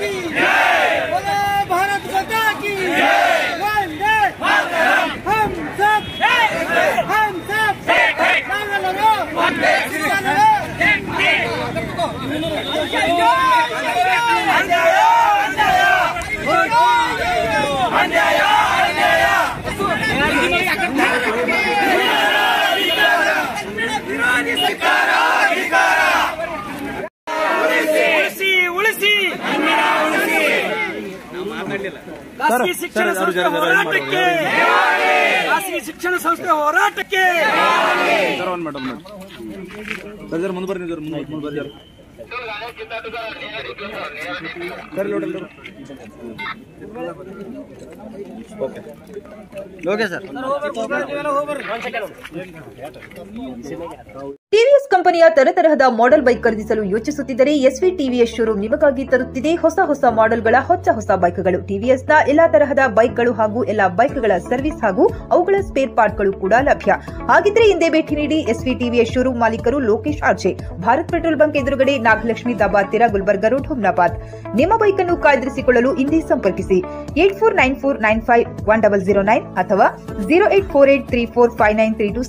की बोलो भारत माता की वंदे हम सब ಖಾಸಗಿ ಶಿಕ್ಷಣ ಸಂಸ್ಥೆ ಹೋರಾಟಕ್ಕೆ ಖಾಸಗಿ ಶಿಕ್ಷಣ ಸಂಸ್ಥೆ ಹೋರಾಟಕ್ಕೆ ಮುಂದೆ ಬರ್ರಿ ಓಕೆ ಸರ್ ಟಿವಿಎಸ್ ಕಂಪನಿಯ ತರತರಹದ ಮಾಡೆಲ್ ಬೈಕ್ ಖರೀದಿಸಲು ಯೋಚಿಸುತ್ತಿದ್ದರೆ ಎಸ್ವಿ ಟಿವಿಎಸ್ ಶೋರೂಮ್ ನಿಮಗಾಗಿ ತರುತ್ತಿದೆ ಹೊಸ ಮಾಡೆಲ್ಗಳ ಹೊಸ ಬೈಕ್ಗಳು. ಟಿವಿಎಸ್ನ ಎಲ್ಲಾ ತರಹದ ಬೈಕ್ಗಳು ಹಾಗೂ ಎಲ್ಲಾ ಬೈಕ್ಗಳ ಸರ್ವಿಸ್ ಹಾಗೂ ಅವುಗಳ ಸ್ಪೇರ್ ಪಾರ್ಟ್ಗಳು ಕೂಡ ಲಭ್ಯ. ಹಾಗಿದ್ರೆ ಹಿಂದೆ ಭೇಟಿ ನೀಡಿ ಎಸ್ವಿ ಟಿವಿಎಸ್ ಶೋರೂಮ್ ಮಾಲೀಕರು Lokesh RJ, Bharat petrol bunk ಎದುರುಗಡೆ, ನಾಗಲಕ್ಷ್ಮಿ ದಾಬಾ ತೀರ, ಗುಲ್ಬರ್ಗಾ ರೋಡ್, ಹುಮ್ನಾಬಾದ್. ನಿಮ್ಮ ಬೈಕ್ ಅನ್ನು ಕಾಯ್ದಿರಿಸಿಕೊಳ್ಳಲು ಹಿಂದೆ ಸಂಪರ್ಕಿಸಿ 8494951009 ಅಥವಾ 0848345932.